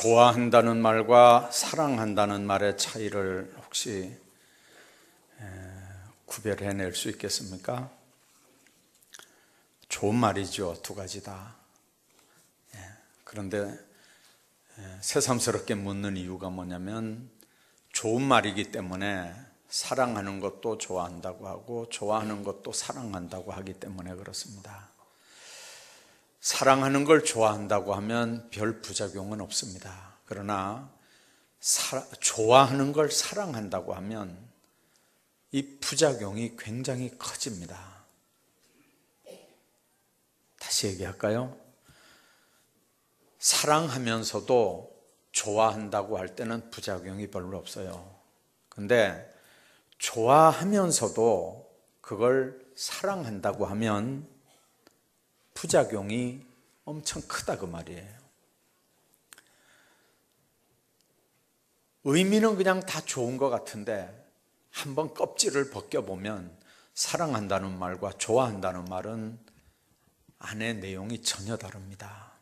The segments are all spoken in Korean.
좋아한다는 말과 사랑한다는 말의 차이를 혹시 구별해낼 수 있겠습니까? 좋은 말이죠. 두 가지 다. 그런데 새삼스럽게 묻는 이유가 뭐냐면 좋은 말이기 때문에 사랑하는 것도 좋아한다고 하고 좋아하는 것도 사랑한다고 하기 때문에 그렇습니다. 사랑하는 걸 좋아한다고 하면 별 부작용은 없습니다. 그러나 좋아하는 걸 사랑한다고 하면 이 부작용이 굉장히 커집니다. 다시 얘기할까요? 사랑하면서도 좋아한다고 할 때는 부작용이 별로 없어요. 근데 좋아하면서도 그걸 사랑한다고 하면 부작용이 엄청 크다 그 말이에요. 의미는 그냥 다 좋은 것 같은데 한번 껍질을 벗겨보면 사랑한다는 말과 좋아한다는 말은 안에 내용이 전혀 다릅니다.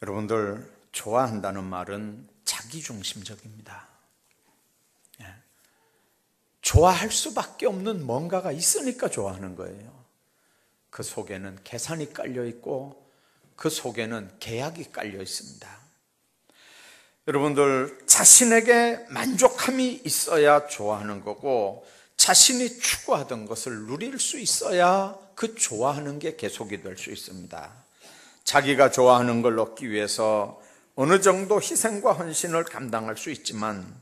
여러분들, 좋아한다는 말은 자기중심적입니다. 좋아할 수밖에 없는 뭔가가 있으니까 좋아하는 거예요. 그 속에는 계산이 깔려 있고 그 속에는 계약이 깔려 있습니다. 여러분들, 자신에게 만족함이 있어야 좋아하는 거고 자신이 추구하던 것을 누릴 수 있어야 그 좋아하는 게 계속이 될 수 있습니다. 자기가 좋아하는 걸 얻기 위해서 어느 정도 희생과 헌신을 감당할 수 있지만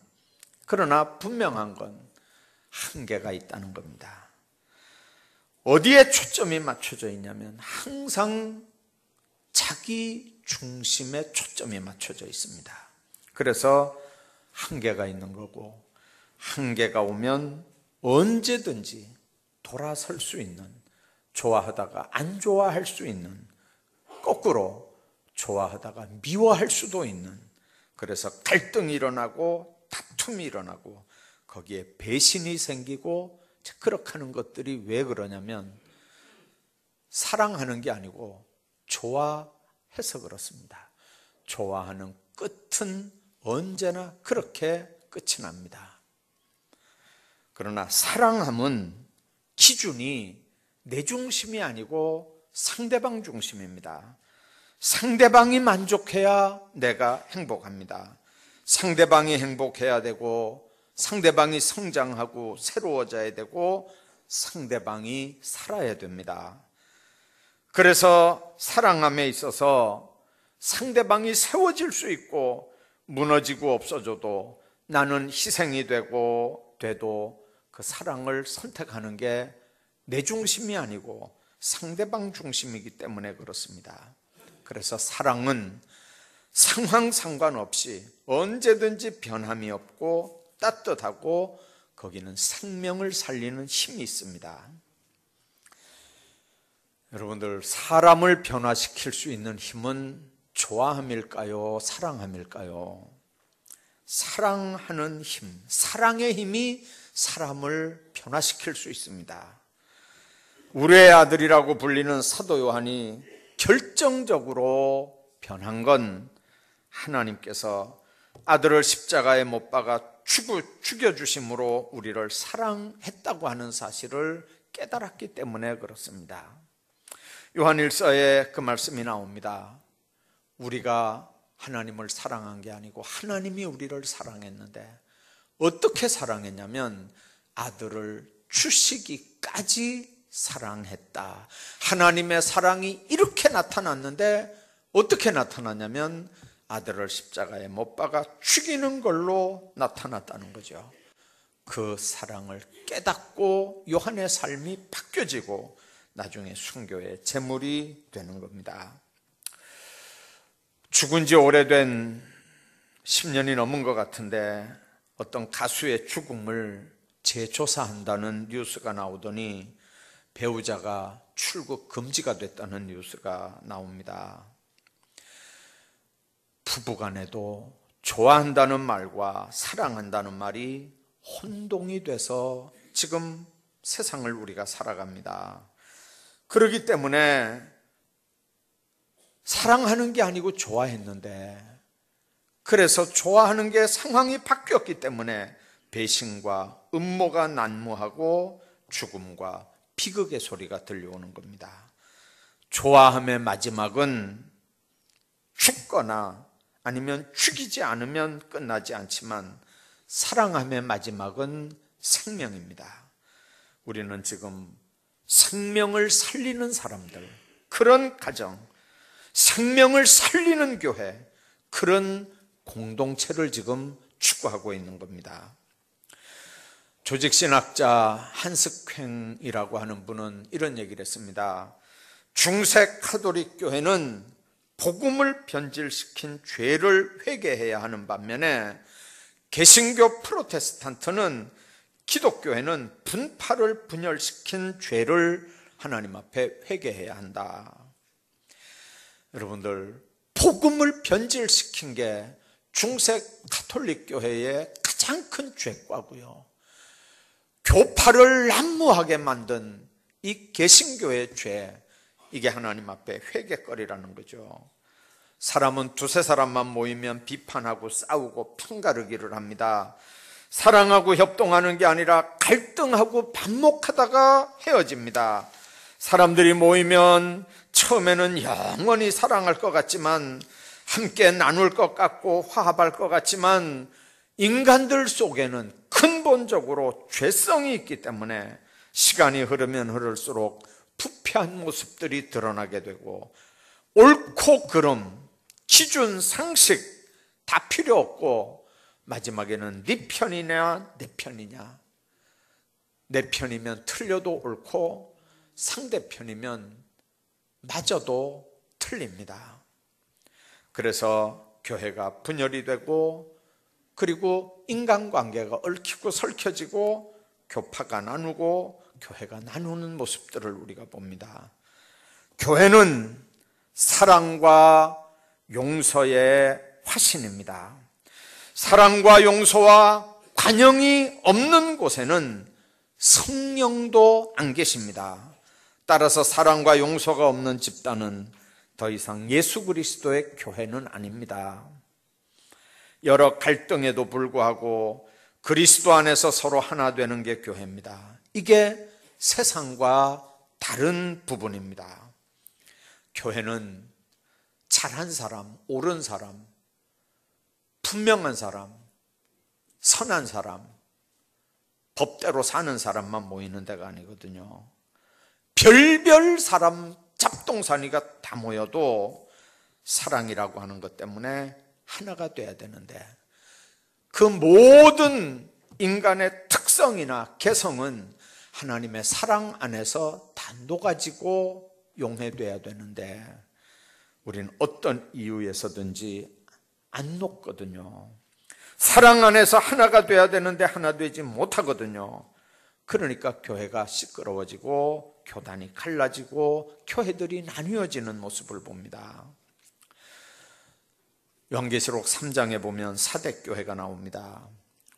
그러나 분명한 건 한계가 있다는 겁니다. 어디에 초점이 맞춰져 있냐면 항상 자기 중심에 초점이 맞춰져 있습니다. 그래서 한계가 있는 거고 한계가 오면 언제든지 돌아설 수 있는, 좋아하다가 안 좋아할 수 있는, 거꾸로 좋아하다가 미워할 수도 있는, 그래서 갈등이 일어나고 다툼이 일어나고 거기에 배신이 생기고 그렇게 하는 것들이 왜 그러냐면 사랑하는 게 아니고 좋아해서 그렇습니다. 좋아하는 끝은 언제나 그렇게 끝이 납니다. 그러나 사랑함은 기준이 내 중심이 아니고 상대방 중심입니다. 상대방이 만족해야 내가 행복합니다. 상대방이 행복해야 되고 상대방이 성장하고 새로워져야 되고 상대방이 살아야 됩니다. 그래서 사랑함에 있어서 상대방이 세워질 수 있고 무너지고 없어져도 나는 희생이 돼도 그 사랑을 선택하는 게 내 중심이 아니고 상대방 중심이기 때문에 그렇습니다. 그래서 사랑은 상황 상관없이 언제든지 변함이 없고 따뜻하고 거기는 생명을 살리는 힘이 있습니다. 여러분들, 사람을 변화시킬 수 있는 힘은 좋아함일까요? 사랑함일까요? 사랑하는 힘, 사랑의 힘이 사람을 변화시킬 수 있습니다. 우리의 아들이라고 불리는 사도 요한이 결정적으로 변한 건 하나님께서 아들을 십자가에 못 박아 죽여주심으로 우리를 사랑했다고 하는 사실을 깨달았기 때문에 그렇습니다. 요한 1서에 그 말씀이 나옵니다. 우리가 하나님을 사랑한 게 아니고 하나님이 우리를 사랑했는데 어떻게 사랑했냐면 아들을 주시기까지 사랑했다. 하나님의 사랑이 이렇게 나타났는데 어떻게 나타났냐면 아들을 십자가에 못 박아 죽이는 걸로 나타났다는 거죠. 그 사랑을 깨닫고 요한의 삶이 바뀌어지고 나중에 순교의 제물이 되는 겁니다. 죽은 지 오래된 10년이 넘은 것 같은데 어떤 가수의 죽음을 재조사한다는 뉴스가 나오더니 배우자가 출국 금지가 됐다는 뉴스가 나옵니다. 부부간에도 좋아한다는 말과 사랑한다는 말이 혼동이 돼서 지금 세상을 우리가 살아갑니다. 그렇기 때문에 사랑하는 게 아니고 좋아했는데 그래서 좋아하는 게 상황이 바뀌었기 때문에 배신과 음모가 난무하고 죽음과 비극의 소리가 들려오는 겁니다. 좋아함의 마지막은 죽거나 아니면 죽이지 않으면 끝나지 않지만 사랑함의 마지막은 생명입니다. 우리는 지금 생명을 살리는 사람들, 그런 가정, 생명을 살리는 교회, 그런 공동체를 지금 추구하고 있는 겁니다. 조직신학자 한스쾡이라고 하는 분은 이런 얘기를 했습니다. 중세 카톨릭 교회는 복음을 변질시킨 죄를 회개해야 하는 반면에 개신교 프로테스탄트는 기독교회는 분파를 분열시킨 죄를 하나님 앞에 회개해야 한다. 여러분들, 복음을 변질시킨 게 중세 카톨릭 교회의 가장 큰 죄과고요. 교파를 난무하게 만든 이 개신교의 죄, 이게 하나님 앞에 회개거리라는 거죠. 사람은 두세 사람만 모이면 비판하고 싸우고 편가르기를 합니다. 사랑하고 협동하는 게 아니라 갈등하고 반목하다가 헤어집니다. 사람들이 모이면 처음에는 영원히 사랑할 것 같지만, 함께 나눌 것 같고 화합할 것 같지만, 인간들 속에는 근본적으로 죄성이 있기 때문에 시간이 흐르면 흐를수록 부패한 모습들이 드러나게 되고, 옳고 그름, 기준, 상식 다 필요 없고 마지막에는 네 편이냐 내 편이냐, 내 편이면 틀려도 옳고 상대편이면 맞아도 틀립니다. 그래서 교회가 분열이 되고, 그리고 인간관계가 얽히고 설켜지고 교파가 나누고 교회가 나누는 모습들을 우리가 봅니다. 교회는 사랑과 용서의 화신입니다. 사랑과 용서와 관용이 없는 곳에는 성령도 안 계십니다. 따라서 사랑과 용서가 없는 집단은 더 이상 예수 그리스도의 교회는 아닙니다. 여러 갈등에도 불구하고 그리스도 안에서 서로 하나 되는 게 교회입니다. 이게 세상과 다른 부분입니다. 교회는 잘한 사람, 옳은 사람, 분명한 사람, 선한 사람, 법대로 사는 사람만 모이는 데가 아니거든요. 별별 사람 잡동사니가 다 모여도 사랑이라고 하는 것 때문에 하나가 돼야 되는데, 그 모든 인간의 특성이나 개성은 하나님의 사랑 안에서 다 녹아지고 용해돼야 되는데, 우리는 어떤 이유에서든지 안 녹거든요. 사랑 안에서 하나가 돼야 되는데 하나 되지 못하거든요. 그러니까 교회가 시끄러워지고 교단이 갈라지고 교회들이 나뉘어지는 모습을 봅니다. 요한계시록 3장에 보면 사대교회가 나옵니다.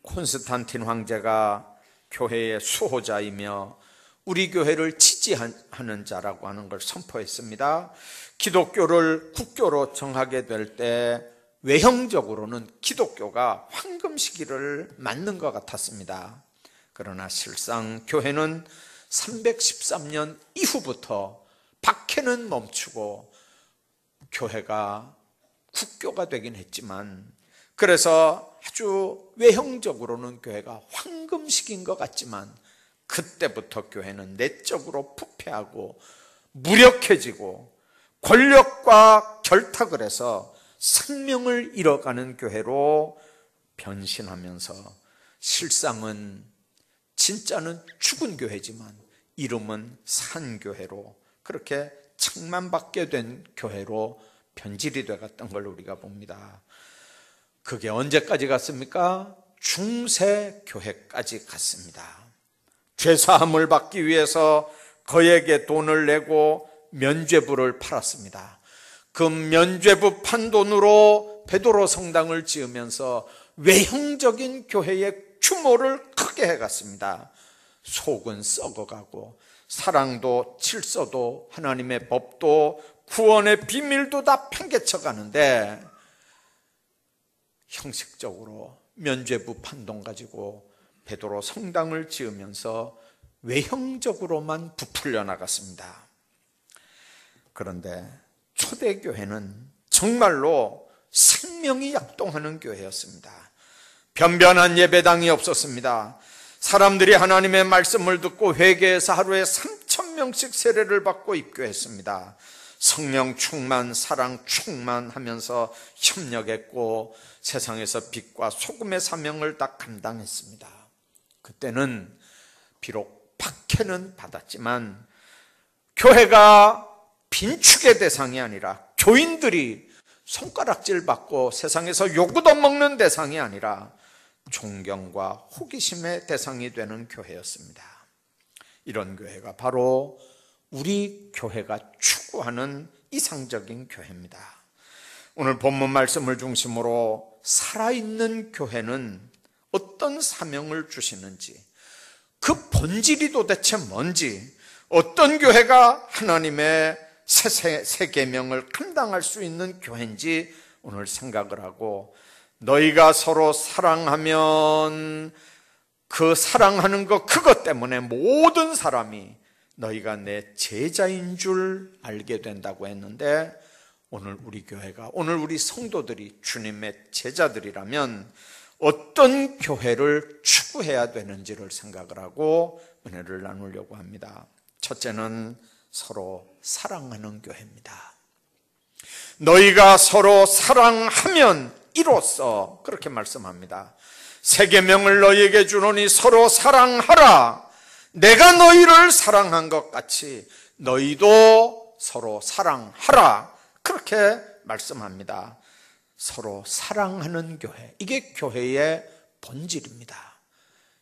콘스탄틴 황제가 교회의 수호자이며 우리 교회를 지지하는 자라고 하는 걸 선포했습니다. 기독교를 국교로 정하게 될 때 외형적으로는 기독교가 황금 시기를 맞는 것 같았습니다. 그러나 실상 교회는 313년 이후부터 박해는 멈추고 교회가 국교가 되긴 했지만, 그래서 아주 외형적으로는 교회가 황금 시기인 것 같지만 그때부터 교회는 내적으로 부패하고 무력해지고 권력과 결탁을 해서 생명을 잃어가는 교회로 변신하면서 실상은 진짜는 죽은 교회지만 이름은 산 교회로, 그렇게 책망받게 된 교회로 변질이 되었던 걸 우리가 봅니다. 그게 언제까지 갔습니까? 중세 교회까지 갔습니다. 죄사함을 받기 위해서 그에게 돈을 내고 면죄부를 팔았습니다. 그 면죄부 판 돈으로 베드로 성당을 지으면서 외형적인 교회의 규모를 크게 해갔습니다. 속은 썩어가고 사랑도 질서도 하나님의 법도 구원의 비밀도 다 팽개쳐 가는데, 형식적으로 면죄부 판돈 가지고 베드로 성당을 지으면서 외형적으로만 부풀려 나갔습니다. 그런데 초대교회는 정말로 생명이 약동하는 교회였습니다. 변변한 예배당이 없었습니다. 사람들이 하나님의 말씀을 듣고 회개해서 하루에 3,000명씩 세례를 받고 입교했습니다. 성령 충만, 사랑 충만하면서 협력했고 세상에서 빛과 소금의 사명을 다 감당했습니다. 그때는 비록 박해는 받았지만 교회가 빈축의 대상이 아니라, 교인들이 손가락질 받고 세상에서 요구도 먹는 대상이 아니라 존경과 호기심의 대상이 되는 교회였습니다. 이런 교회가 바로 우리 교회가 추구하는 이상적인 교회입니다. 오늘 본문 말씀을 중심으로 살아있는 교회는 어떤 사명을 주시는지, 그 본질이 도대체 뭔지, 어떤 교회가 하나님의 새 계명을 감당할 수 있는 교회인지 오늘 생각을 하고, 너희가 서로 사랑하면 그 사랑하는 것, 그것 때문에 모든 사람이 너희가 내 제자인 줄 알게 된다고 했는데, 오늘 우리 교회가, 오늘 우리 성도들이 주님의 제자들이라면 어떤 교회를 추구해야 되는지를 생각을 하고 은혜를 나누려고 합니다. 첫째는 서로 사랑하는 교회입니다. 너희가 서로 사랑하면 이로써, 그렇게 말씀합니다. 새 계명을 너희에게 주노니 서로 사랑하라. 내가 너희를 사랑한 것 같이 너희도 서로 사랑하라. 그렇게 말씀합니다. 서로 사랑하는 교회, 이게 교회의 본질입니다.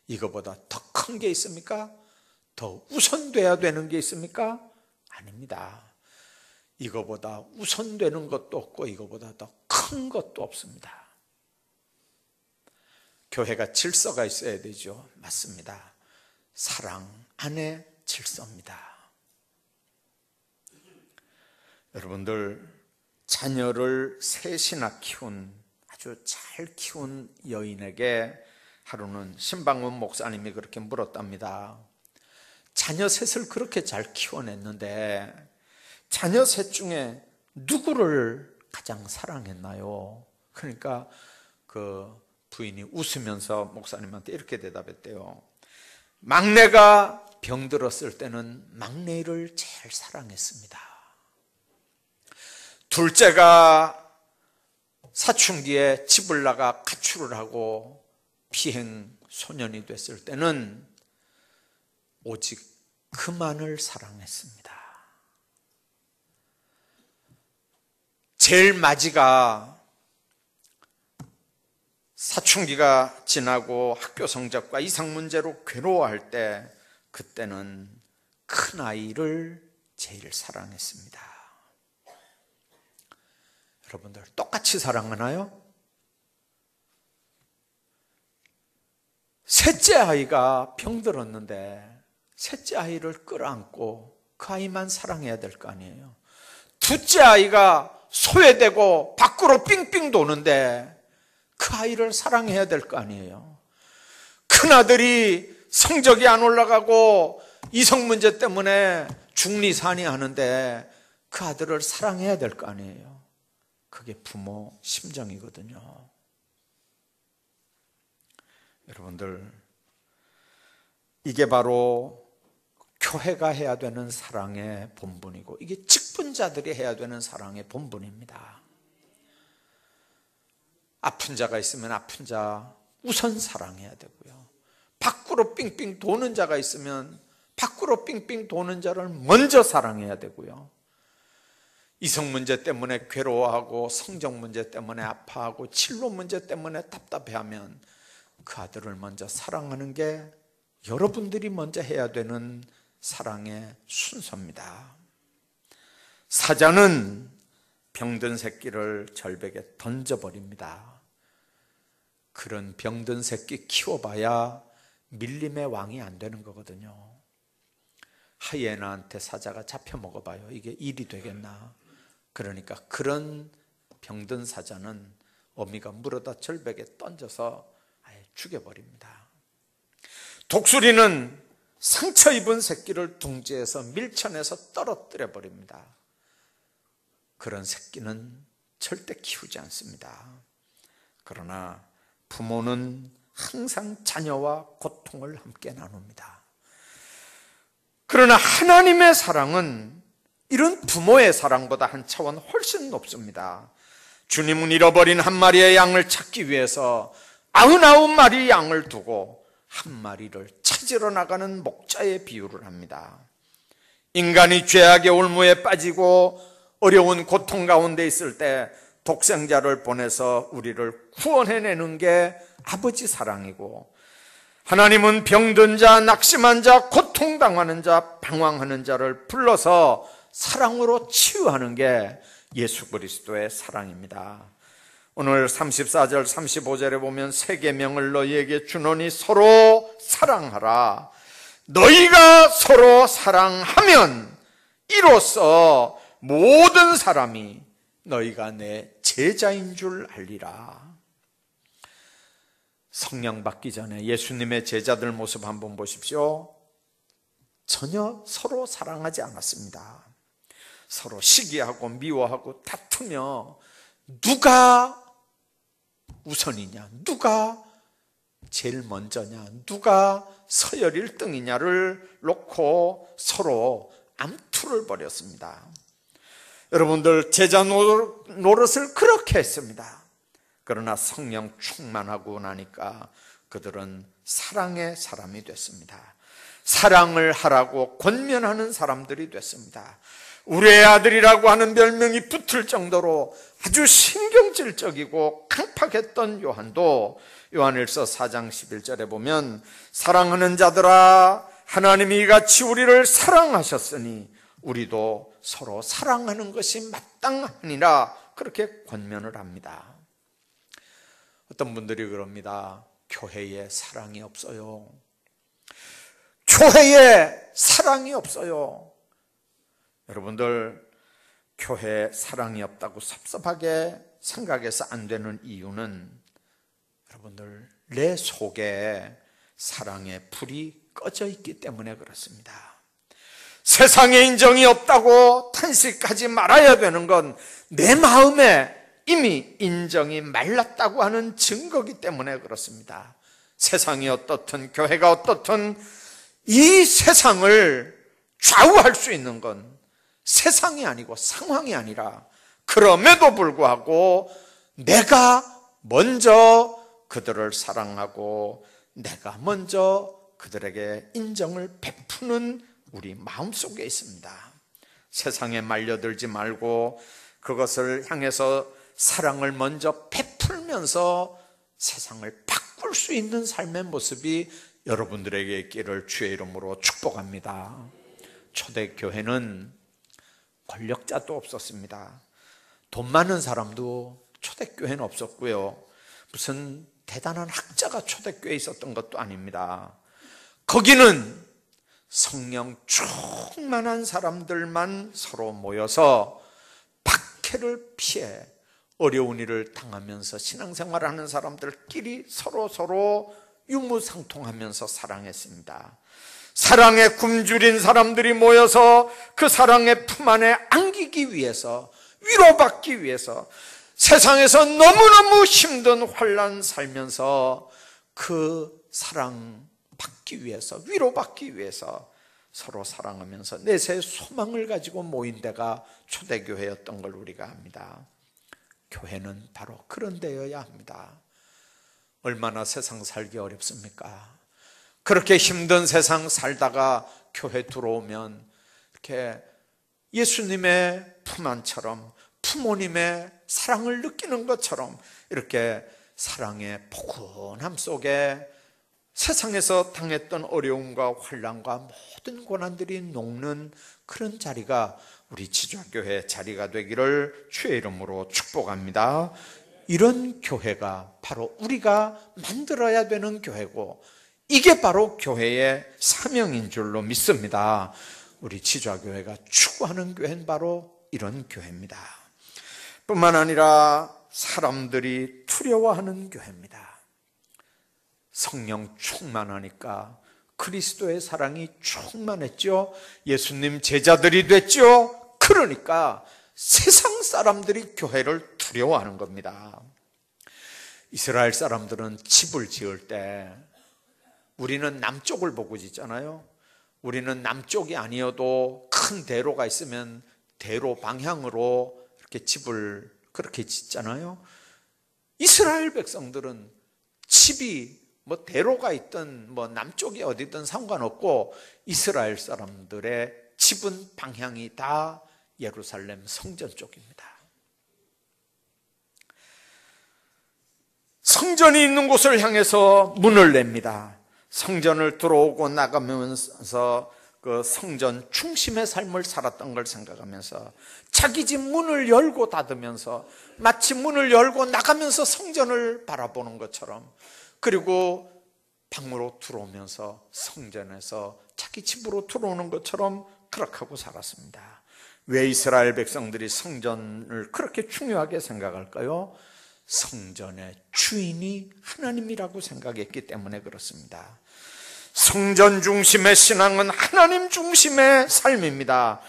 이거보다 더 큰 게 있습니까? 더 우선돼야 되는 게 있습니까? 아닙니다. 이거보다 우선되는 것도 없고 이거보다 더 큰 것도 없습니다. 교회가 질서가 있어야 되죠. 맞습니다. 사랑 안에 질서입니다. 여러분들, 자녀를 셋이나 키운, 아주 잘 키운 여인에게 하루는 신방문 목사님이 그렇게 물었답니다. 자녀 셋을 그렇게 잘 키워냈는데 자녀 셋 중에 누구를 가장 사랑했나요? 그러니까 그 부인이 웃으면서 목사님한테 이렇게 대답했대요. 막내가 병들었을 때는 막내를 제일 사랑했습니다. 둘째가 사춘기에 집을 나가 가출을 하고 비행 소년이 됐을 때는 오직 그만을 사랑했습니다. 제일 마지가 사춘기가 지나고 학교 성적과 이상 문제로 괴로워할 때, 그때는 큰아이를 제일 사랑했습니다. 여러분들 똑같이 사랑하나요? 셋째 아이가 병들었는데 셋째 아이를 끌어안고 그 아이만 사랑해야 될 거 아니에요. 둘째 아이가 소외되고 밖으로 삥삥 도는데 그 아이를 사랑해야 될 거 아니에요. 큰아들이 성적이 안 올라가고 이성 문제 때문에 중리산이 하는데 그 아들을 사랑해야 될 거 아니에요. 그게 부모 심정이거든요. 여러분들, 이게 바로 교회가 해야 되는 사랑의 본분이고, 이게 직분자들이 해야 되는 사랑의 본분입니다. 아픈 자가 있으면 아픈 자 우선 사랑해야 되고요. 밖으로 삥삥 도는 자가 있으면 밖으로 삥삥 도는 자를 먼저 사랑해야 되고요. 이성 문제 때문에 괴로워하고 성적 문제 때문에 아파하고 진로 문제 때문에 답답해하면 그 아들을 먼저 사랑하는 게 여러분들이 먼저 해야 되는 사랑의 순서입니다. 사자는 병든 새끼를 절벽에 던져버립니다. 그런 병든 새끼 키워봐야 밀림의 왕이 안 되는 거거든요. 하이에나한테 사자가 잡혀 먹어봐요. 이게 일이 되겠나? 그러니까 그런 병든 사자는 어미가 물어다 절벽에 던져서 아예 죽여버립니다. 독수리는 상처 입은 새끼를 둥지에서 밀쳐내서 떨어뜨려 버립니다. 그런 새끼는 절대 키우지 않습니다. 그러나 부모는 항상 자녀와 고통을 함께 나눕니다. 그러나 하나님의 사랑은 이런 부모의 사랑보다 한 차원 훨씬 높습니다. 주님은 잃어버린 한 마리의 양을 찾기 위해서 99마리 양을 두고 한 마리를 찾으러 나가는 목자의 비유를 합니다. 인간이 죄악의 올무에 빠지고 어려운 고통 가운데 있을 때 독생자를 보내서 우리를 구원해내는 게 아버지 사랑이고, 하나님은 병든 자, 낙심한 자, 고통당하는 자, 방황하는 자를 불러서 사랑으로 치유하는 게 예수 그리스도의 사랑입니다. 오늘 34절 35절에 보면 새 계명을 너희에게 주노니 서로 사랑하라. 너희가 서로 사랑하면 이로써 모든 사람이 너희가 내 제자인 줄 알리라. 성령 받기 전에 예수님의 제자들 모습 한번 보십시오. 전혀 서로 사랑하지 않았습니다. 서로 시기하고 미워하고 다투며 누가 우선이냐, 누가 제일 먼저냐, 누가 서열 1등이냐를 놓고 서로 암투를 벌였습니다. 여러분들 제자 노릇을 그렇게 했습니다. 그러나 성령 충만하고 나니까 그들은 사랑의 사람이 됐습니다. 사랑을 하라고 권면하는 사람들이 됐습니다. 우리의 아들이라고 하는 별명이 붙을 정도로 아주 신경질적이고 강팍했던 요한도 요한일서 4장 11절에 보면 사랑하는 자들아, 하나님이 이같이 우리를 사랑하셨으니 우리도 서로 사랑하는 것이 마땅하니라, 그렇게 권면을 합니다. 어떤 분들이 그럽니다. 교회에 사랑이 없어요. 교회에 사랑이 없어요. 여러분들, 교회에 사랑이 없다고 섭섭하게 생각해서 안 되는 이유는 여러분들 내 속에 사랑의 불이 꺼져 있기 때문에 그렇습니다. 세상에 인정이 없다고 탄식하지 말아야 되는 건 내 마음에 이미 인정이 말랐다고 하는 증거이기 때문에 그렇습니다. 세상이 어떻든 교회가 어떻든 이 세상을 좌우할 수 있는 건 세상이 아니고 상황이 아니라, 그럼에도 불구하고 내가 먼저 그들을 사랑하고 내가 먼저 그들에게 인정을 베푸는 우리 마음속에 있습니다. 세상에 말려들지 말고 그것을 향해서 사랑을 먼저 베풀면서 세상을 바꿀 수 있는 삶의 모습이 여러분들에게 있기를 주의 이름으로 축복합니다. 초대교회는 권력자도 없었습니다. 돈 많은 사람도 초대교회는 없었고요, 무슨 대단한 학자가 초대교회에 있었던 것도 아닙니다. 거기는 성령 충만한 사람들만 서로 모여서 박해를 피해 어려운 일을 당하면서 신앙생활을 하는 사람들끼리 서로 유무상통하면서 사랑했습니다. 사랑에 굶주린 사람들이 모여서 그 사랑의 품 안에 안기기 위해서, 위로받기 위해서, 세상에서 너무너무 힘든 환난 살면서 그 사랑 받기 위해서, 위로받기 위해서 서로 사랑하면서 내세의 소망을 가지고 모인 데가 초대교회였던 걸 우리가 압니다. 교회는 바로 그런 데여야 합니다. 얼마나 세상 살기 어렵습니까? 그렇게 힘든 세상 살다가 교회 들어오면 이렇게 예수님의 품 안처럼, 부모님의 사랑을 느끼는 것처럼 이렇게 사랑의 포근함 속에 세상에서 당했던 어려움과 환난과 모든 고난들이 녹는 그런 자리가 우리 지주학교회 자리가 되기를 주의 이름으로 축복합니다. 이런 교회가 바로 우리가 만들어야 되는 교회고, 이게 바로 교회의 사명인 줄로 믿습니다. 우리 지주학교회가 추구하는 교회는 바로 이런 교회입니다. 뿐만 아니라 사람들이 두려워하는 교회입니다. 성령 충만하니까 그리스도의 사랑이 충만했죠. 예수님 제자들이 됐죠. 그러니까 세상 사람들이 교회를 두려워하는 겁니다. 이스라엘 사람들은 집을 지을 때 우리는 남쪽을 보고 짓잖아요. 우리는 남쪽이 아니어도 큰 대로가 있으면 대로 방향으로 이렇게 집을 그렇게 짓잖아요. 이스라엘 백성들은 집이 뭐 대로가 있든 뭐 남쪽이 어디든 상관없고 이스라엘 사람들의 집은 방향이 다 예루살렘 성전 쪽입니다. 성전이 있는 곳을 향해서 문을 냅니다. 성전을 들어오고 나가면서 그 성전 중심의 삶을 살았던 걸 생각하면서 자기 집 문을 열고 닫으면서 마치 문을 열고 나가면서 성전을 바라보는 것처럼, 그리고 방으로 들어오면서 성전에서 자기 집으로 들어오는 것처럼 그렇게 하고 살았습니다. 왜 이스라엘 백성들이 성전을 그렇게 중요하게 생각할까요? 성전의 주인이 하나님이라고 생각했기 때문에 그렇습니다. 성전 중심의 신앙은 하나님 중심의 삶입니다.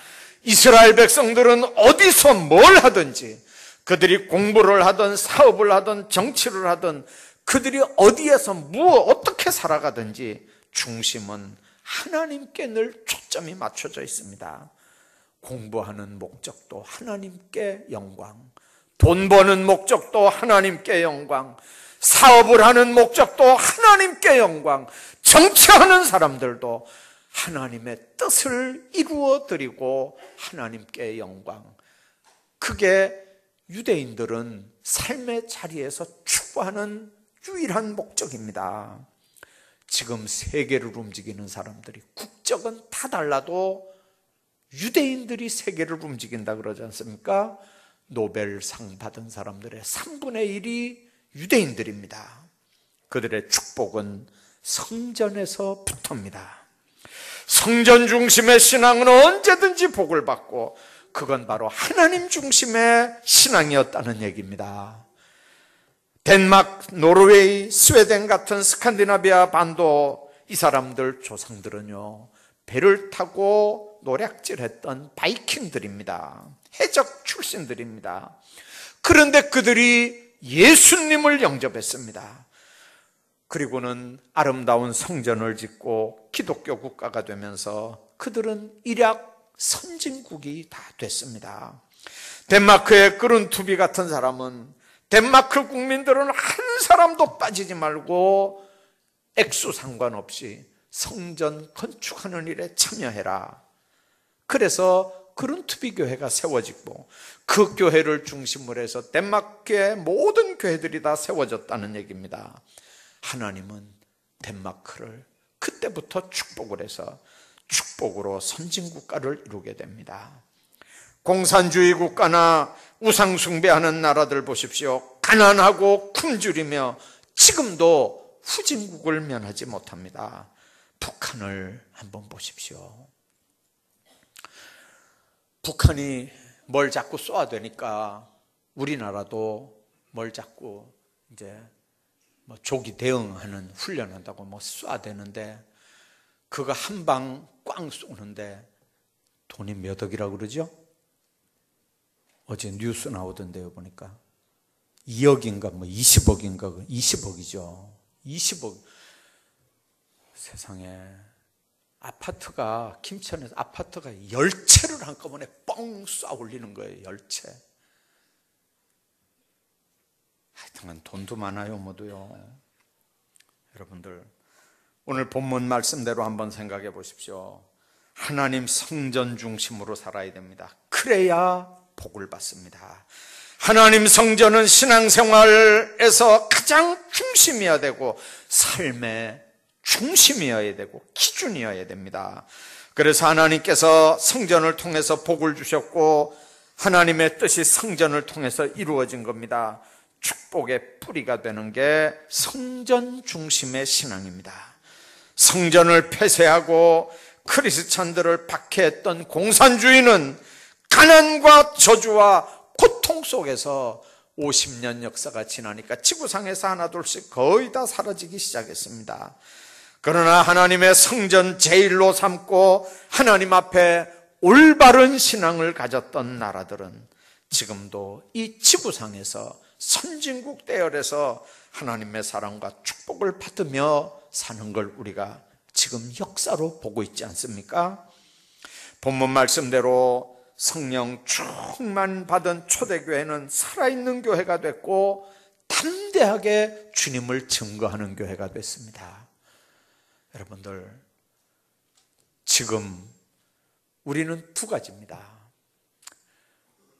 이스라엘 백성들은 어디서 뭘 하든지, 그들이 공부를 하든 사업을 하든 정치를 하든, 그들이 어디에서 어떻게 살아가든지 중심은 하나님께 늘 초점이 맞춰져 있습니다. 공부하는 목적도 하나님께 영광, 돈 버는 목적도 하나님께 영광, 사업을 하는 목적도 하나님께 영광, 정치하는 사람들도 하나님의 뜻을 이루어 드리고 하나님께 영광. 그게 유대인들은 삶의 자리에서 추구하는 유일한 목적입니다. 지금 세계를 움직이는 사람들이 국적은 다 달라도 유대인들이 세계를 움직인다 그러지 않습니까? 노벨상 받은 사람들의 3분의 1이 유대인들입니다. 그들의 축복은 성전에서부터입니다. 성전 중심의 신앙은 언제든지 복을 받고, 그건 바로 하나님 중심의 신앙이었다는 얘기입니다. 덴마크, 노르웨이, 스웨덴 같은 스칸디나비아 반도, 이 사람들 조상들은요, 배를 타고 노략질했던 바이킹들입니다. 해적 출신들입니다. 그런데 그들이 예수님을 영접했습니다. 그리고는 아름다운 성전을 짓고 기독교 국가가 되면서 그들은 일약 선진국이 다 됐습니다. 덴마크의 그룬투비 같은 사람은, 덴마크 국민들은 한 사람도 빠지지 말고 액수 상관없이 성전 건축하는 일에 참여해라. 그래서 그룬투비 교회가 세워지고, 그 교회를 중심으로 해서 덴마크의 모든 교회들이 다 세워졌다는 얘기입니다. 하나님은 덴마크를 그때부터 축복을 해서 축복으로 선진국가를 이루게 됩니다. 공산주의 국가나 우상숭배하는 나라들 보십시오. 가난하고 굶주리며 지금도 후진국을 면하지 못합니다. 북한을 한번 보십시오. 북한이 뭘 자꾸 쏘아대니까 우리나라도 뭘 자꾸 이제 조기 대응하는 훈련한다고 쏘아대는데, 그거 한 방 꽝 쏘는데 돈이 몇 억이라고 그러죠? 어제 뉴스 나오던데요, 보니까 2억인가 20억인가 20억이죠. 20억. 세상에, 아파트가, 김천에서 아파트가 10채를 한꺼번에 뻥 쏴 올리는 거예요. 10채. 하여튼 돈도 많아요, 모두요. 여러분들, 오늘 본문 말씀대로 한번 생각해 보십시오. 하나님 성전 중심으로 살아야 됩니다. 그래야 복을 받습니다. 하나님 성전은 신앙생활에서 가장 중심이어야 되고, 삶의 중심이어야 되고, 기준이어야 됩니다. 그래서 하나님께서 성전을 통해서 복을 주셨고, 하나님의 뜻이 성전을 통해서 이루어진 겁니다. 축복의 뿌리가 되는 게 성전 중심의 신앙입니다. 성전을 폐쇄하고 크리스찬들을 박해했던 공산주의는 가난과 저주와 고통 속에서 50년 역사가 지나니까 지구상에서 하나둘씩 거의 다 사라지기 시작했습니다. 그러나 하나님의 성전 제일로 삼고 하나님 앞에 올바른 신앙을 가졌던 나라들은 지금도 이 지구상에서 선진국 대열에서 하나님의 사랑과 축복을 받으며 사는 걸 우리가 지금 역사로 보고 있지 않습니까? 본문 말씀대로 성령 충만 받은 초대교회는 살아있는 교회가 됐고 담대하게 주님을 증거하는 교회가 됐습니다. 여러분들, 지금 우리는 두 가지입니다.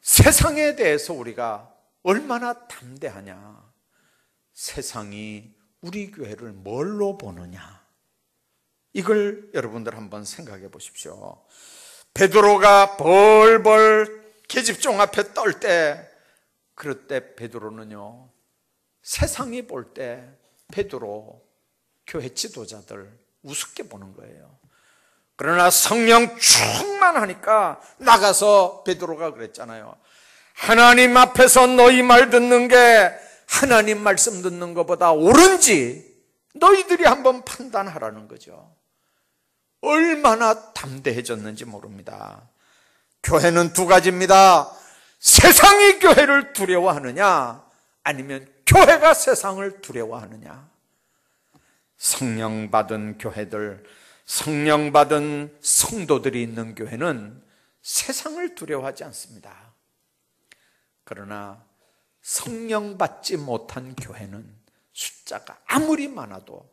세상에 대해서 우리가 얼마나 담대하냐, 세상이 우리 교회를 뭘로 보느냐, 이걸 여러분들 한번 생각해 보십시오. 베드로가 벌벌 계집종 앞에 떨 때, 그럴 때 베드로는요, 세상이 볼 때 베드로 교회 지도자들 우습게 보는 거예요. 그러나 성령 충만하니까 나가서 베드로가 그랬잖아요. 하나님 앞에서 너희 말 듣는 게 하나님 말씀 듣는 것보다 옳은지 너희들이 한번 판단하라는 거죠. 얼마나 담대해졌는지 모릅니다. 교회는 두 가지입니다. 세상이 교회를 두려워하느냐, 아니면 교회가 세상을 두려워하느냐. 성령 받은 교회들, 성령 받은 성도들이 있는 교회는 세상을 두려워하지 않습니다. 그러나 성령 받지 못한 교회는 숫자가 아무리 많아도,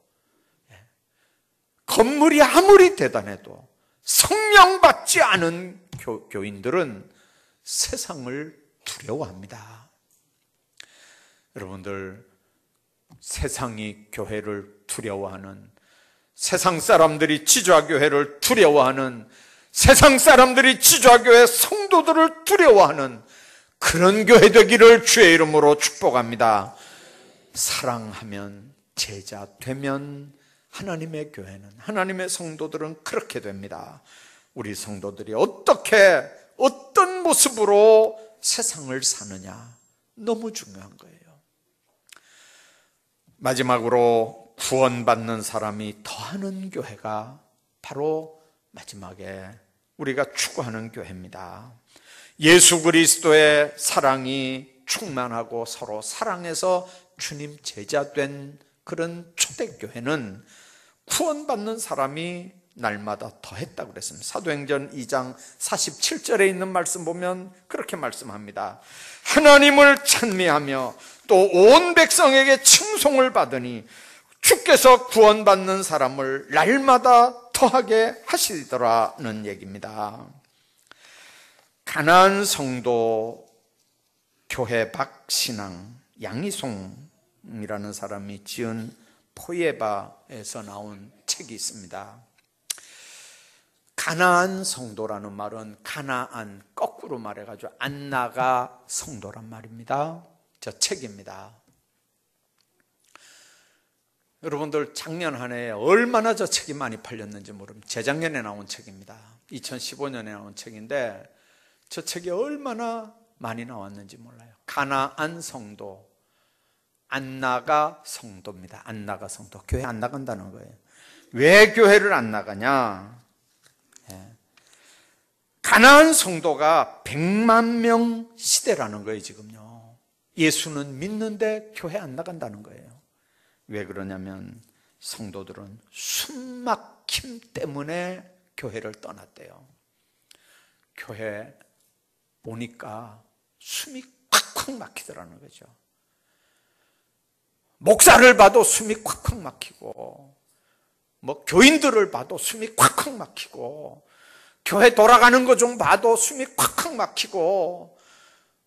건물이 아무리 대단해도 성령 받지 않은 교인들은 세상을 두려워합니다. 여러분들, 세상이 교회를 두려워하는, 세상 사람들이 지좌교회를 두려워하는, 세상 사람들이 지좌교회 성도들을 두려워하는 그런 교회 되기를 주의 이름으로 축복합니다. 사랑하면, 제자 되면 하나님의 교회는, 하나님의 성도들은 그렇게 됩니다. 우리 성도들이 어떤 모습으로 세상을 사느냐, 너무 중요한 거예요. 마지막으로 구원받는 사람이 더하는 교회가 바로 마지막에 우리가 추구하는 교회입니다. 예수 그리스도의 사랑이 충만하고 서로 사랑해서 주님 제자된 그런 초대교회는 구원받는 사람이 날마다 더했다고 그랬습니다. 사도행전 2장 47절에 있는 말씀 보면 그렇게 말씀합니다. 하나님을 찬미하며 또 온 백성에게 칭송을 받으니 주께서 구원받는 사람을 날마다 더하게 하시더라는 얘기입니다. 가나안 성도 교회 박신앙 양희송이라는 사람이 지은 포에바에서 나온 책이 있습니다. 가나안 성도라는 말은 가나안, 거꾸로 말해가지고 안나가 성도란 말입니다. 저 책입니다. 여러분들, 작년 한 해에 얼마나 저 책이 많이 팔렸는지 모릅니다. 재작년에 나온 책입니다. 2015년에 나온 책인데 저 책이 얼마나 많이 나왔는지 몰라요. 가나안 성도, 안나가 성도입니다. 안나가 성도. 교회 안 나간다는 거예요. 왜 교회를 안 나가냐? 가나안 성도가 100만 명 시대라는 거예요. 지금요. 예수는 믿는데 교회 안 나간다는 거예요. 왜 그러냐면 성도들은 숨막힘 때문에 교회를 떠났대요. 교회 오니까 숨이 콱콱 막히더라는 거죠. 목사를 봐도 숨이 콱콱 막히고, 교인들을 봐도 숨이 콱콱 막히고, 교회 돌아가는 거 좀 봐도 숨이 콱콱 막히고,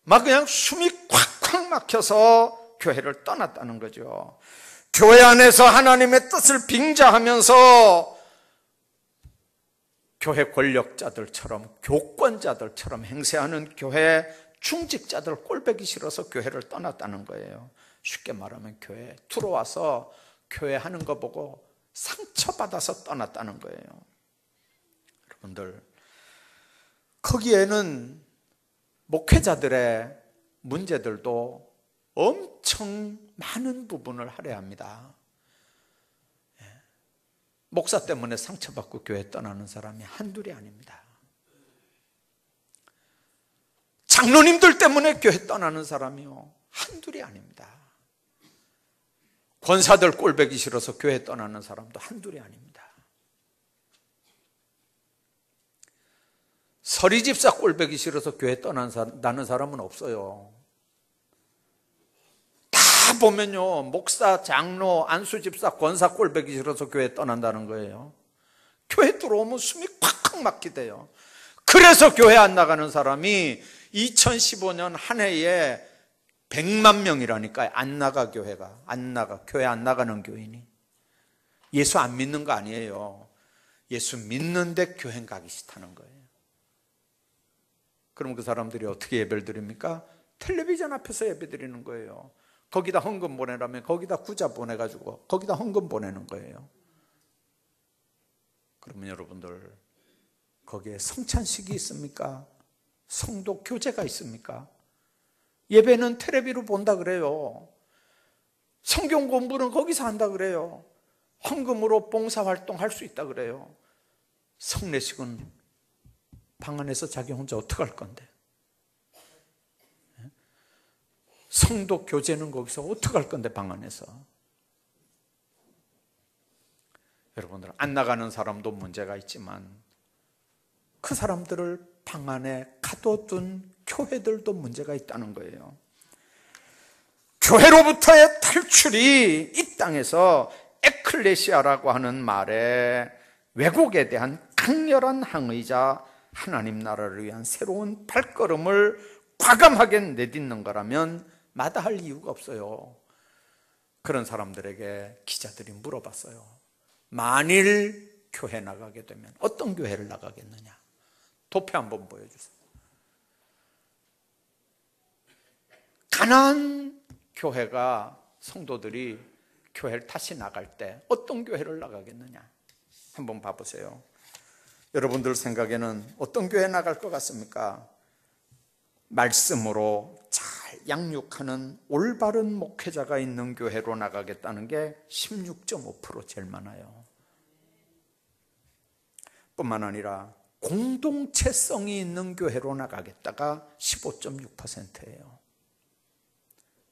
그냥 숨이 콱콱 막혀서 교회를 떠났다는 거죠. 교회 안에서 하나님의 뜻을 빙자하면서 교회 권력자들처럼, 교권자들처럼 행세하는 교회 중직자들 꼴보기 싫어서 교회를 떠났다는 거예요. 쉽게 말하면 교회에 들어와서 교회 하는 거 보고 상처받아서 떠났다는 거예요. 여러분들, 거기에는 목회자들의 문제들도 엄청 많은 부분을 할애합니다. 목사 때문에 상처받고 교회 떠나는 사람이 한둘이 아닙니다. 장로님들 때문에 교회 떠나는 사람이요, 한둘이 아닙니다. 권사들 꼴보기 싫어서 교회 떠나는 사람도 한둘이 아닙니다. 서리 집사 꼴보기 싫어서 교회 떠나는 사람은 없어요. 다 보면요, 목사, 장로, 안수 집사, 권사 꼴보기 싫어서 교회 떠난다는 거예요. 교회 들어오면 숨이 콱콱 막히대요. 그래서 교회 안 나가는 사람이 2015년 한 해에 100만 명이라니까요. 안 나가, 교회가. 안 나가. 교회 안 나가는 교인이. 예수 안 믿는 거 아니에요. 예수 믿는데 교회 가기 싫다는 거예요. 그럼 그 사람들이 어떻게 예배를 드립니까? 텔레비전 앞에서 예배 드리는 거예요. 거기다 헌금 보내라면 거기다 구자 보내가지고 거기다 헌금 보내는 거예요. 그러면 여러분들, 거기에 성찬식이 있습니까? 성도 교제가 있습니까? 예배는 텔레비로 본다 그래요. 성경 공부는 거기서 한다 그래요. 헌금으로 봉사활동 할 수 있다 그래요. 성례식은 방 안에서 자기 혼자 어떡할 건데? 성도 교제는 거기서 어떡할 건데, 방 안에서? 여러분들, 안 나가는 사람도 문제가 있지만 그 사람들을 방 안에 가둬둔 교회들도 문제가 있다는 거예요. 교회로부터의 탈출이 이 땅에서 에클레시아라고 하는 말에 왜곡에 대한 강렬한 항의자, 하나님 나라를 위한 새로운 발걸음을 과감하게 내딛는 거라면 마다할 이유가 없어요. 그런 사람들에게 기자들이 물어봤어요. 만일 교회 나가게 되면 어떤 교회를 나가겠느냐? 도표 한번 보여주세요. 가난한 교회가, 성도들이 교회를 다시 나갈 때 어떤 교회를 나가겠느냐? 한번 봐보세요. 여러분들 생각에는 어떤 교회 나갈 것 같습니까? 말씀으로 잘 양육하는 올바른 목회자가 있는 교회로 나가겠다는 게 16.5% 제일 많아요. 뿐만 아니라 공동체성이 있는 교회로 나가겠다가 15.6%예요.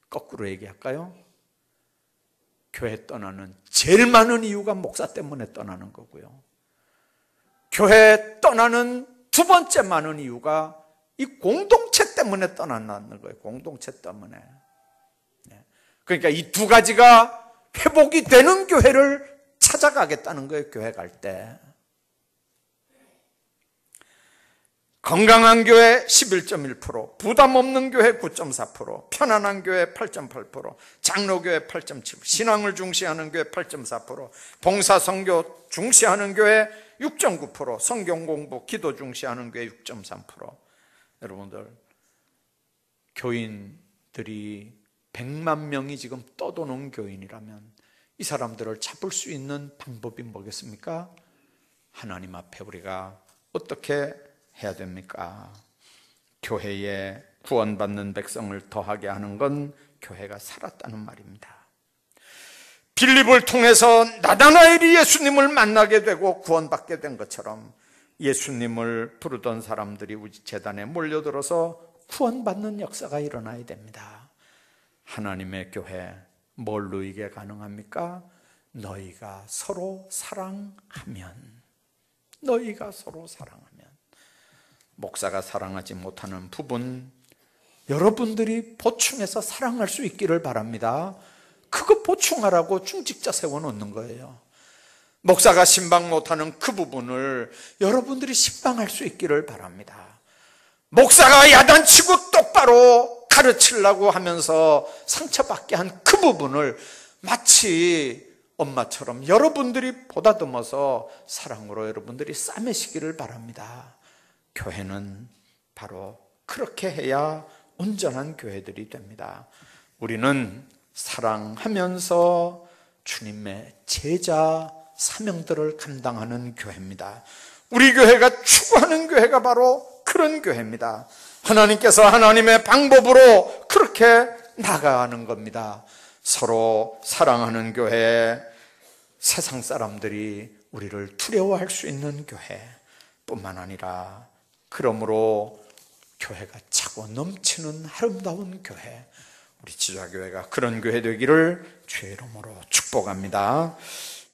거꾸로 얘기할까요? 교회 떠나는 제일 많은 이유가 목사 때문에 떠나는 거고요. 교회 떠나는 두 번째 많은 이유가 이 공동체 때문에 떠난다는 거예요. 공동체 때문에. 그러니까 이 두 가지가 회복이 되는 교회를 찾아가겠다는 거예요. 교회 갈 때. 건강한 교회 11.1%, 부담 없는 교회 9.4%, 편안한 교회 8.8%, 장로교회 8.7%, 신앙을 중시하는 교회 8.4%, 봉사 선교 중시하는 교회 6.9%, 성경 공부 기도 중시하는 교회 6.3%. 여러분들, 교인들이 100만 명이 지금 떠도는 교인이라면 이 사람들을 잡을 수 있는 방법이 뭐겠습니까? 하나님 앞에 우리가 어떻게 해야 됩니까? 교회에 구원받는 백성을 더하게 하는 건 교회가 살았다는 말입니다. 빌립을 통해서 나다나엘이 예수님을 만나게 되고 구원받게 된 것처럼 예수님을 부르던 사람들이 우리 제단에 몰려들어서 구원받는 역사가 일어나야 됩니다. 하나님의 교회, 뭘로 이게 가능합니까? 너희가 서로 사랑하면. 너희가 서로 사랑하면. 목사가 사랑하지 못하는 부분, 여러분들이 보충해서 사랑할 수 있기를 바랍니다. 그거 보충하라고 중직자 세워놓는 거예요. 목사가 신방 못하는 그 부분을 여러분들이 신방할 수 있기를 바랍니다. 목사가 야단치고 똑바로 가르치려고 하면서 상처받게 한 그 부분을 마치 엄마처럼 여러분들이 보다듬어서 사랑으로 여러분들이 싸매시기를 바랍니다. 교회는 바로 그렇게 해야 온전한 교회들이 됩니다. 우리는 사랑하면서 주님의 제자 사명들을 감당하는 교회입니다. 우리 교회가 추구하는 교회가 바로 그런 교회입니다. 하나님께서 하나님의 방법으로 그렇게 나가는 겁니다. 서로 사랑하는 교회, 세상 사람들이 우리를 두려워할 수 있는 교회 뿐만 아니라, 그러므로 교회가 차고 넘치는 아름다운 교회, 우리 지좌교회가 그런 교회 되기를 주의 이름으로 축복합니다.